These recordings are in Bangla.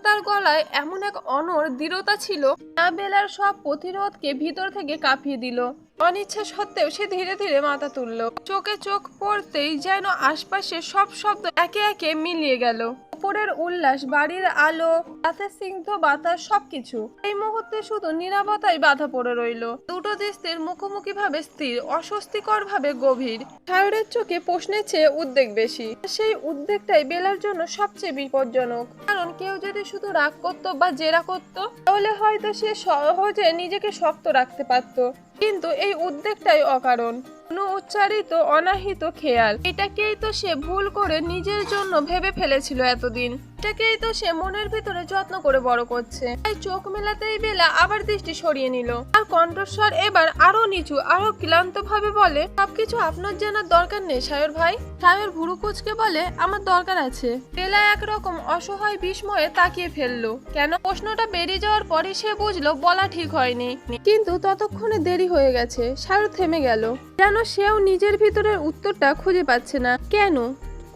তার গলায় এমন এক অনড় দৃঢ়তা ছিল যা বেলার সব প্রতিরোধকে ভিতর থেকে কাঁপিয়ে দিল। অনিচ্ছা সত্ত্বেও সে ধীরে ধীরে মাথা তুলল। চোখে চোখ পড়তেই যেন আশপাশে সব শব্দ একে একে মিলিয়ে গেল। উপরের উল্লাস, বাড়ির আলো, রাতের স্নিগ্ধ বাতাস, সবকিছু এই মুহূর্তে শুধু নীরবতায় বাধা পড়ে রইল। দুটো দৃষ্টির মুখোমুখি ভাবে স্থির, অস্বস্তিকর ভাবে গভীর। সায়রের চোখে প্রশ্নের চেয়ে উদ্বেগ বেশি। সেই উদ্বেগটাই বেলার জন্য সবচেয়ে বিপজ্জনক। কারণ কেউ যদি শুধু রাগ করতো বা জেরা করতো তাহলে হয়তো সে সহজে নিজেকে শক্ত রাখতে পারত, কিন্তু এই উদ্বেগটাই অকারণ, উচ্চারিত অনাহিত খেয়াল। এটাকেই তো সে ভুল করে নিজের জন্য ভেবে ফেলেছিল এতদিন। এটাকেই তো সে মনের ভিতরে যত্ন করে বড় করছে। তাই চোখ মেলাতেই বেলা আবার দৃষ্টি সরিয়ে নিল। আর কণ্ঠস্বর এবার আরো নিচু, আরো ক্লান্ত ভাবে বলে, সবকিছু আপনার জানার দরকার নেই সায়র ভাই। সায়র ভুরু কুঁচকে বলে, আমার দরকার আছে। বেলা একরকম অসহায় বিস্ময়ে তাকিয়ে ফেললো। কেন? প্রশ্নটা বেরিয়ে যাওয়ার পরে সে বুঝলো বলা ঠিক হয়নি, কিন্তু ততক্ষণে দেরি হয়ে গেছে। সায়র থেমে গেল, যেন সেও নিজের ভিতরের উত্তরটা খুঁজে পাচ্ছে না। কেন?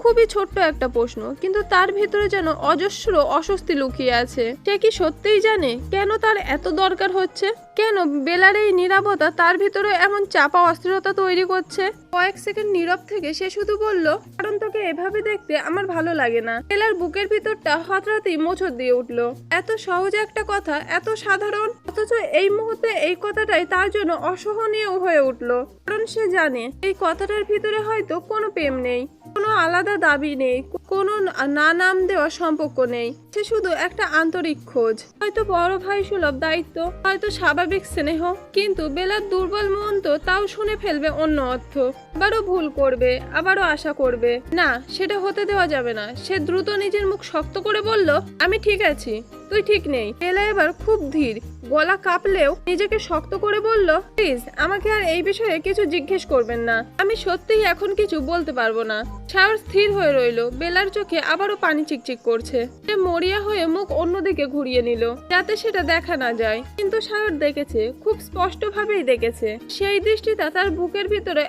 খুবই ছোট্ট একটা প্রশ্ন, কিন্তু তার ভিতরে যেন অজস্র অস্বস্তি লুকিয়ে আছে। সে কি সত্যিই জানে কেন তার এত দরকার হচ্ছে? কেন বেলার এই নীরবতা তার ভিতরে এমন চাপা অস্থিরতা তৈরি করছে? কয়েক সেকেন্ড নীরব থেকে সে শুধু বলল, কারণ তোকে এভাবে দেখতে আমার ভালো লাগে না। বেলার বুকের ভিতরটা হঠাৎই মোচড় দিয়ে উঠলো। এত সহজ একটা কথা, এত সাধারণ, অথচ এই মুহূর্তে এই কথাটাই তার জন্য অসহনীয় হয়ে উঠলো। কারণ সে জানে এই কথাটার ভিতরে হয়তো কোনো প্রেম নেই, কোনো আলাদা দাবি নেই, কোনো না নাম দেওয়া সম্পর্ক নেই। সে শুধু একটা আন্তরিক খোঁজ, হয়তো বড় ভাই সুলভ দায়িত্ব, হয়তো স্বাভাবিক স্নেহ। কিন্তু বেলার দুর্বল মন তো তাও শুনে ফেলবে অন্য অর্থ। আবারও ভুল করবে, আবারও আশা করবে। না, সেটা হতে দেওয়া যাবে না। সে দ্রুত নিজের মুখ শক্ত করে বলল, আমি ঠিক আছি, তুই ঠিক নেই। বেলা এবার খুব ধীর, গলা কাঁপলেও নিজেকে শক্ত করে বলল, প্লিজ আমাকে আর এই বিষয়ে কিছু জিজ্ঞেস করবেন না। আমি সত্যিই এখন কিছু বলতে পারবো না। সায়র স্থির হয়ে রইল। বেলার চোখে আবারও পানি চিকচিক করছে। সে মরিয়া হয়ে মুখ অন্যদিকে ঘুরিয়ে নিল, যাতে সেটা দেখা না যায়। কিন্তু সায়র দেখেছে, খুব স্পষ্ট ভাবেই দেখেছে। সেই দৃষ্টিটা তার বুকের ভিতরে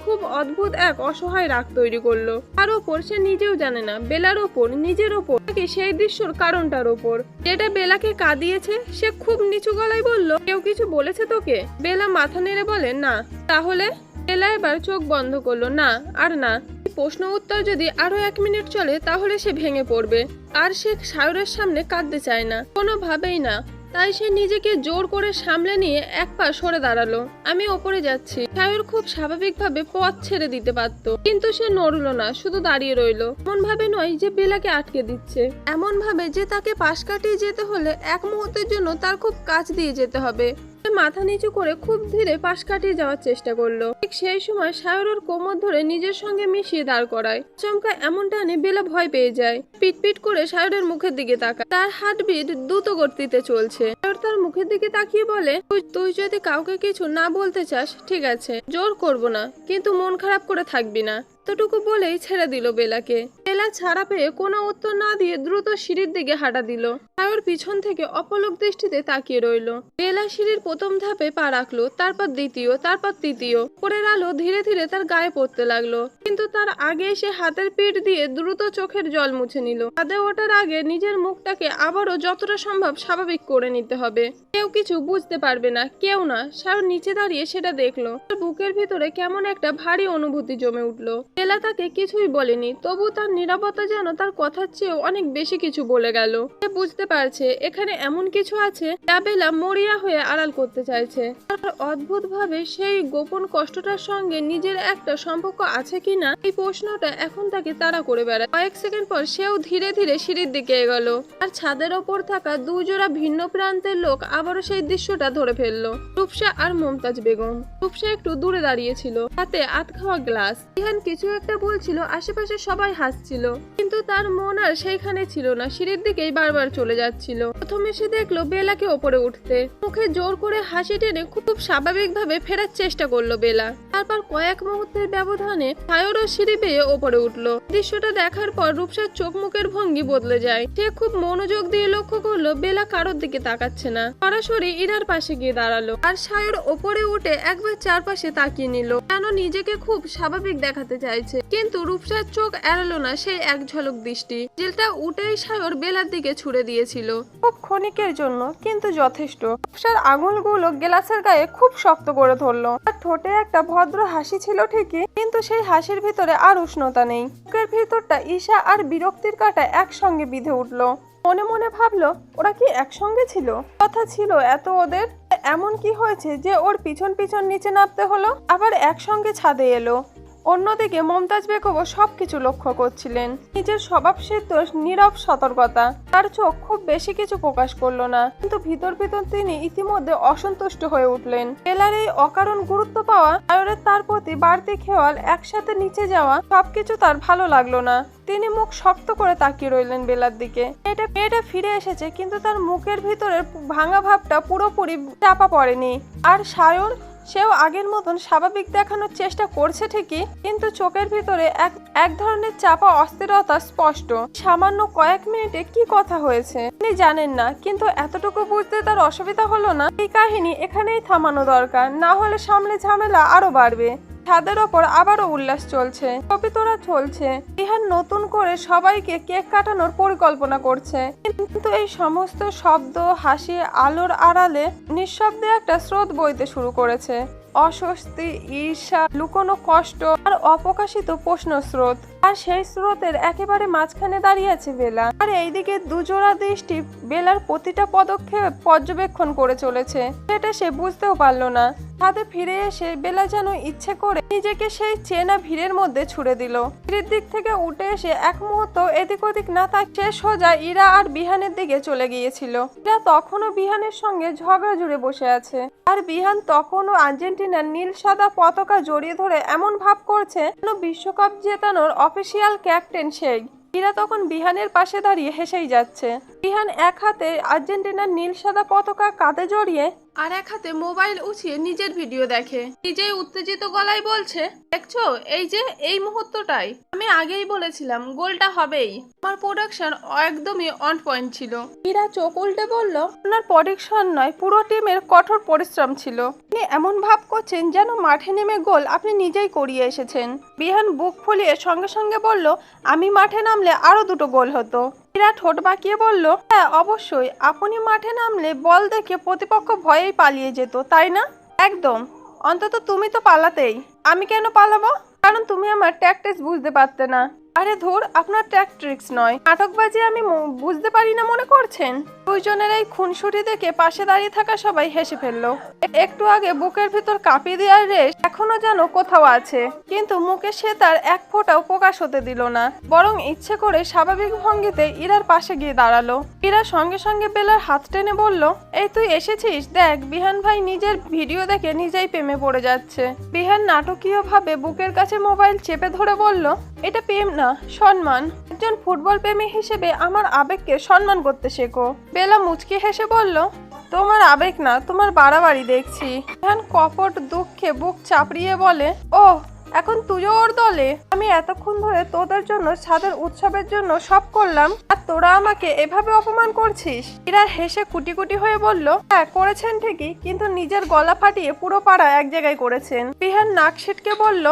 খুব অদ্ভুত এক অসহায় রাগ তৈরি করলো। তার ওপর সে নিজেও জানে না, বেলার ওপর, নিজের ওপর, নাকি সেই দৃশ্যর কারণটার ওপর যেটা বেলাকে কাঁদিয়েছে। সে খুব নিচু গলায় বলল, কেউ কিছু বলেছে তোকে? বেলা মাথা নেড়ে বলে, না। তাহলে? বেলা এবার চোখ বন্ধ করলো। না, আর না। প্রশ্ন উত্তর যদি আরো 1 মিনিট চলে তাহলে সে ভেঙে পড়বে। আর সে সায়রের সামনে কাঁদতে চায় না, কোনোভাবেই না। তাই সে নিজেকে জোর করে সামলে নিয়ে এক পা সরে দাঁড়ালো। আমি ওপরে যাচ্ছি। সায়র খুব স্বাভাবিকভাবে পথ ছেড়ে দিতে পারতো, কিন্তু সে নড়লো না, শুধু দাঁড়িয়ে রইলো। এমন ভাবে নয় যে বেলাকে আটকে দিচ্ছে, এমন ভাবে যে তাকে পাশ কাটিয়ে যেতে হলে এক মুহূর্তের জন্য তার খুব কাছ দিয়ে যেতে হবে। মাথা নিচু করে খুব ধীরে পাশ কাটিয়ে যাওয়ার চেষ্টা করলো। ঠিক সেই সময় সায়রের কোমর ধরে নিজের সঙ্গে মিশিয়ে দাঁড় করায়। চমকা এমন টানে বেলা ভয় পেয়ে যায়। পিটপিট করে সায়রের মুখের দিকে তাকায়। তার হার্টবিট দ্রুত গতিতে চলছে। সায়র তার মুখের দিকে তাকিয়ে বলে, তুই যদি কাউকে কিছু না বলতে চাস ঠিক আছে, জোর করব না, কিন্তু মন খারাপ করে থাকবি না। এতটুকু বলেই ছেড়ে দিল বেলাকে। বেলা ছাড়া পেয়ে কোনো উত্তর না দিয়ে দ্রুত সিঁড়ির দিকে হাঁটা দিল। সায়র পিছন থেকে অপলক দৃষ্টিতে তাকিয়ে রইল। বেলা সিঁড়ির প্রথম ধাপে পা রাখলো, তারপর দ্বিতীয়, তারপর তৃতীয়। পরের আলো ধীরে ধীরে তার গায়ে পড়তে লাগলো, কিন্তু তার আগে সে হাতের পিঠ দিয়ে দ্রুত চোখের জল মুছে নিল। ছাদে ওঠার আগে নিজের মুখটাকে আবারও যতটা সম্ভব স্বাভাবিক করে নিতে হবে। কেউ কিছু বুঝতে পারবে না, কেউ না। সায়র নিচে দাঁড়িয়ে সেটা দেখলো। তার বুকের ভিতরে কেমন একটা ভারী অনুভূতি জমে উঠলো। বেলা তাকে কিছুই বলেনি, তবু তার নীরবতা যেন তার কথার চেয়েও অনেক বেশি কিছু বলে গেল। সে বুঝতে পারছে এখানে এমন কিছু আছে যা বেলা মরিয়া হয়ে আড়াল করতে চাইছে। আর অদ্ভুত ভাবে সেই গোপন কষ্টটার সঙ্গে নিজের একটা সম্পর্ক আছে কিনা, এই প্রশ্নটা এখন তাকে তাড়া করে বেড়ায়। কয়েক সেকেন্ড পর সেও ধীরে ধীরে সিঁড়ির দিকে এগোলো। আর ছাদের ওপর থাকা দুজোড়া ভিন্ন প্রান্তের লোক আবারও সেই দৃশ্যটা ধরে ফেললো। রূপসা আর মমতাজ বেগম। রূপসা একটু দূরে দাঁড়িয়েছিল, হাতে আধ খাওয়া গ্লাস। ইহান কিছু একটা বলছিল, আশেপাশে সবাই হাসছিল, কিন্তু তার মন আর সেইখানে ছিল না, সিঁড়ির দিকেই বারবার চলে যাচ্ছিল। প্রথমে সে দেখলো বেলাকে ওপরে উঠতে, মুখে জোর করে হাসি টেনে খুব স্বাভাবিকভাবে ফেরার চেষ্টা করলো বেলা। তারপর কয়েক মুহূর্তের ব্যবধানে সায়রও সিঁড়ি বেয়ে ওপরে উঠলো। দৃশ্যটা দেখার পর রূপসার চোখ মুখের ভঙ্গি বদলে যায়। সে খুব মনোযোগ দিয়ে লক্ষ্য করলো বেলা কারোর দিকে তাকাচ্ছে না, সরাসরি ইনার পাশে গিয়ে দাঁড়ালো। আর সায়র ওপরে উঠে একবার চারপাশে তাকিয়ে নিল, যেন নিজেকে খুব স্বাভাবিক দেখাতে চায়। চাইছে, কিন্তু রূপসার চোখ এড়ালো না সেই এক ঝলক দৃষ্টি। জেলটা উঠেই সায়র বেলার দিকে ছুড়ে দিয়েছিল, খুব ক্ষণিকের জন্য কিন্তু যথেষ্ট। রূপসার আঙুলগুলো গ্লাসের গায়ে খুব শক্ত করে ধরলো। আর ঠোঁটে একটা ভদ্র হাসি ছিল ঠিকই, কিন্তু সেই হাসির ভিতরে আর উষ্ণতা নেই। বুকের ভিতরটা ঈর্ষা আর বিরক্তির কাঁটা একসঙ্গে বিঁধে উঠলো। মনে মনে ভাবলো, ওরা কি একসঙ্গে ছিল? কথা ছিল এত ওদের, এমন কি হয়েছে যে ওর পিছন পিছন নিচে নামতে হলো, আবার একসঙ্গে ছাদে এলো? অন্যদিকে মমতাজ বেগমও সবকিছু লক্ষ্য করছিলেন। নিজের স্বভাবসিদ্ধ নীরব সতর্কতা, তার চোখ খুব বেশি কিছু প্রকাশ করলো না, কিন্তু ভিতর ভিতর তিনি ইতিমধ্যে অসন্তুষ্ট হয়ে উঠলেন। বেলার এই অকারণ গুরুত্ব পাওয়া, সায়রের তার প্রতি বাড়তি খেয়াল, একসাথে নিচে যাওয়া, সবকিছু তার ভালো লাগলো না। তিনি মুখ শক্ত করে তাকিয়ে রইলেন বেলার দিকে। মেয়েটা ফিরে এসেছে, কিন্তু তার মুখের ভিতরের ভাঙা ভাবটা পুরোপুরি চাপা পড়েনি। আর সায়র, সেও আগের মতন স্বাভাবিক দেখানোর চেষ্টা করছে ঠিকই, কিন্তু চোখের ভিতরে এক ধরনের চাপা অস্থিরতা স্পষ্ট। সামান্য কয়েক মিনিটে কি কথা হয়েছে তিনি জানেন না, কিন্তু এতটুকু বুঝতে তার অসুবিধা হলো না। এই কাহিনী এখানেই থামানো দরকার, না হলে সামনে ঝামেলা আরো বাড়বে। ছাদের ওপর আবারও উল্লাস চলছে, ছবি তোলা চলছে। রিহান নতুন করে সবাইকে কেক কাটানোর পরিকল্পনা করছে, কিন্তু এই সমস্ত শব্দ, হাসি, আলোর আড়ালে নিঃশব্দে একটা স্রোত বইতে শুরু করেছে। অস্বস্তি, ঈর্ষা, লুকোনো কষ্ট আর অপ্রকাশিত প্রশ্ন স্রোত। আর সেই স্রোতের একেবারে মাঝখানে দাঁড়িয়ে আছে বেলা। আর এইদিকে দুজোড়া দৃষ্টি বেলার প্রতিটা পদক্ষেপ পর্যবেক্ষণ করে চলেছে। সেটা সে বুঝতেও পারলো না। ছাদে ফিরে এসে বেলা যেন ইচ্ছে করে নিজেকে সেই চেনা ভিড়ের মধ্যে ছুড়ে দিল। ভিড়ের দিক থেকে উঠে এসে এক মুহূর্ত এদিক ওদিক না তাকিয়ে সোজা ইরা আর বিহানের দিকে চলে গিয়েছিল। ইরা তখনও বিহানের সঙ্গে ঝগড়া জুড়ে বসে আছে, আর বিহান তখনও আর্জেন্টিনার নীল সাদা পতাকা জড়িয়ে ধরে এমন ভাব করছে যেন বিশ্বকাপ জেতানোর অফিসিয়াল ক্যাপ্টেন সেই। ইরা তখন বিহানের পাশে দাঁড়িয়ে হেসেই যাচ্ছে। বিহান এক হাতে আর্জেন্টিনার নীল সাদা পতাকা কাঁধে জড়িয়ে আর এক হাতে মোবাইল উঠিয়ে নিজের ভিডিও দেখে। নিজেই উত্তেজিত গলায় বলছে, দেখছো, এই যে এই মুহূর্তটাই আমি আগেই বলেছিলাম গোলটা হবেই। আমার প্রোডাকশন একদমই অন পয়েন্ট ছিল। ইরা চোখ উল্টে বলল, আপনার প্রোডাকশন নয়, পুরো টিমের কঠোর পরিশ্রম ছিল। তিনি এমন ভাব করছেন যেন মাঠে নেমে গোল আপনি নিজেই করিয়ে এসেছেন। বিহান বুক ফুলিয়ে সঙ্গে সঙ্গে বলল, আমি মাঠে নামলে আরো 2টো গোল হতো। ইরা ঠোঁট বাঁকিয়ে বলল, হ্যাঁ অবশ্যই, আপনি মাঠে নামলে বল দেখে প্রতিপক্ষ ভয়েই পালিয়ে যেত, তাই না? একদম, অন্তত তুমি তো পালাতেই। আমি কেন পালাবো? কারণ তুমি আমার ট্যাকটিক্স বুঝতে পারতে না। আরে ধুর, আপনার ট্যাকটিক্স নয়, নাটকবাজি আমি বুঝতে পারি না মনে করছেন? দুইজনের এই খুনসুটি দেখে পাশে দাঁড়িয়ে থাকা সবাই হেসে ফেললো। একটু আগে বুকের ভিতর কাঁপিয়ে দেওয়ার রেশ এখনো যেন কোথাও আছে, কিন্তু মুখে সে তার এক ফোঁটাও প্রকাশ হতে দিল না, বরং ইচ্ছে করে স্বাভাবিক ভঙ্গিতে ইরার পাশে গিয়ে দাঁড়ালো। ইরা সঙ্গে সঙ্গে বেলার হাত টেনে বলল, এই তুই এসেছিস, দেখ বিহান ভাই নিজের ভিডিও দেখে নিজেই প্রেমে পড়ে যাচ্ছে। বিহান নাটকীয় ভাবে বুকের কাছে মোবাইল চেপে ধরে বলল, এটা প্রেম না, সম্মান। একজন ফুটবল প্রেমী হিসেবে আমার আবেগকে সম্মান করতে শেখো। বেলা মুচকি হেসে বলল, তোমার আবেগ না, তোমার বাড়াবাড়ি দেখছি। বিহান কপট দুঃখে বুক চাপড়িয়ে বলে, ও এখন তুইও ওর দলে? আমি এতক্ষণ ধরে তোদের জন্য ছাদের উৎসবের জন্য সব করলাম, আর তোরা আমাকে এভাবে অপমান করছিস? ইরা হেসে কুটি কুটি হয়ে বলল, হ্যাঁ করেছেন ঠিকই, কিন্তু নিজের গলা ফাটিয়ে পুরো পাড়া এক জায়গায় করেছেন। বিহান নাক ছিটকে বলল,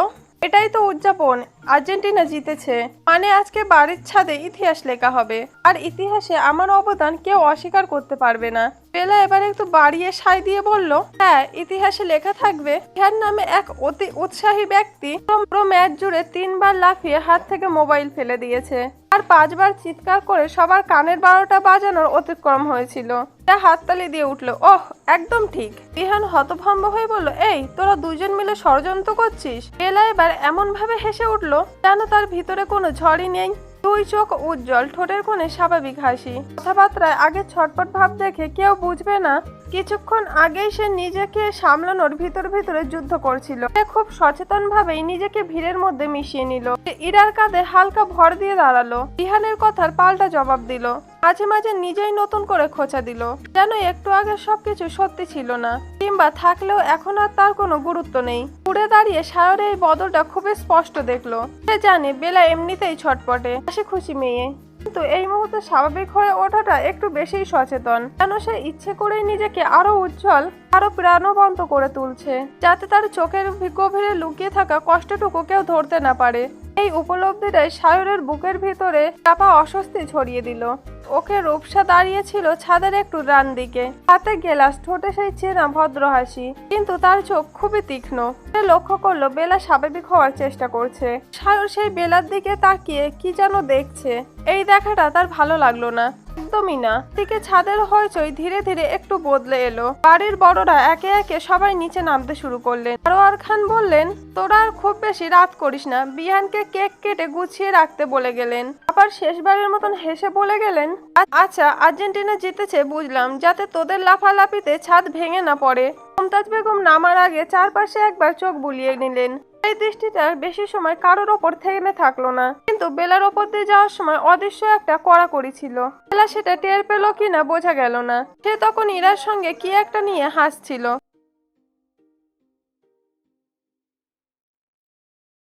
এটাই তো উদযাপন, আর্জেন্টিনা জিতেছে, মানে আজকে বাড়ির ছাদে ইতিহাস লেখা হবে, আর ইতিহাসে আমার অবদান কেউ অস্বীকার করতে পারবে না। বেলা এবার একটু বাড়িয়ে সাই দিয়ে বলল, হ্যাঁ ইতিহাসে লেখা থাকবে ইহার নামে এক অতি উৎসাহী ব্যক্তি পুরো ম্যাচ জুড়ে 3 বার লাফিয়ে হাত থেকে মোবাইল ফেলে দিয়েছে, আর 5 বার চিৎকার করে সবার কানের 12টা বাজানোর অতিক্রম হয়েছিল। তা হাততালি দিয়ে উঠলো, ওহ একদম ঠিক। বিহান হতভম্ব হয়ে বলল, এই তোরা দুজন মিলে ষড়যন্ত্র করছিস? বেলা এবার এমন ভাবে হেসে উঠলো যেন তার ভিতরে কোনো ঝড়ই নেই। দুই চোখ উজ্জ্বল, ঠোঁটের কোণে স্বাভাবিক হাসি। কথাবার্তায় আগে ছটপট ভাব দেখে কেউ বুঝবে না কিছুক্ষণ আগেই সে নিজেকে সামলানোর ভিতরে যুদ্ধ করছিল। সে খুব সচেতন ভাবেই নিজেকে ভিড়ের মধ্যে মিশিয়ে নিল। ইরার কাঁধে হালকা ভর দিয়ে দাঁড়ালো, বিহানের কথার পাল্টা জবাব দিল, মাঝে মাঝে নিজেই নতুন করে খোঁচা দিল, যেন একটু আগে সবকিছু সত্যি ছিল না, কিংবা থাকলেও এখন আর তার কোনো গুরুত্ব নেই। উড়ে দাঁড়িয়ে সায়রে এই বদলটা খুবই স্পষ্ট দেখলো। সে জানে বেলা এমনিতেই ছটপটে, হাসি খুশি মেয়ে, কিন্তু এই মুহূর্তে স্বাভাবিক হয়ে ওঠাটা একটু বেশি সচেতন, কেন সে ইচ্ছে করেই নিজেকে আরো উজ্জ্বল, আরো প্রাণবন্ত করে তুলছে, যাতে তার চোখের গভীরে লুকিয়ে থাকা কষ্টটুকু কেউ ধরতে না পারে। এই উপলব্ধিটাই সায়রের বুকের ভিতরে চাপা অস্বস্তি ছড়িয়ে দিল। ওকে রূপসা দাঁড়িয়েছিল ছাদের একটু ডান দিকে, হাতে গেলাস, ঠোঁটে সেই চেনা ভদ্র হাসি, কিন্তু তার চোখ খুবই তীক্ষ্ণ। সে লক্ষ্য করলো বেলা স্বাভাবিক হওয়ার চেষ্টা করছে। সায়র সেই বেলার দিকে তাকিয়ে কি যেন দেখছে। এই দেখাটা তার ভালো লাগলো না, একদমই না। দিকে ছাদের হইচই ধীরে ধীরে একটু বদলে এলো। বাড়ির বড়রা একে একে সবাই নিচে নামতে শুরু করলেন। আরোয়ার খান বললেন, তোরা আর খুব বেশি রাত করিস না, বিহানকে কেক কেটে গুছিয়ে রাখতে বলে গেলেন। আবার শেষবারের মতন হেসে বলে গেলেন, আচ্ছা আর্জেন্টিনা জিতেছে বুঝলাম, যাতে তোদের লাফালাফিতে ছাদ ভেঙে না পড়ে। মমতাজ বেগম নামার আগে চারপাশে একবার চোখ বুলিয়ে নিলেন। এই দৃষ্টিটা বেশি সময় কারোর ওপর থেমে থাকলো না, কিন্তু বেলার ওপর দিয়ে যাওয়ার সময় অদৃশ্য একটা কড়াকড়ি ছিল। বেলা সেটা টের পেল কিনা বোঝা গেল না। সে তখন ইরার সঙ্গে কি একটা নিয়ে হাসছিল।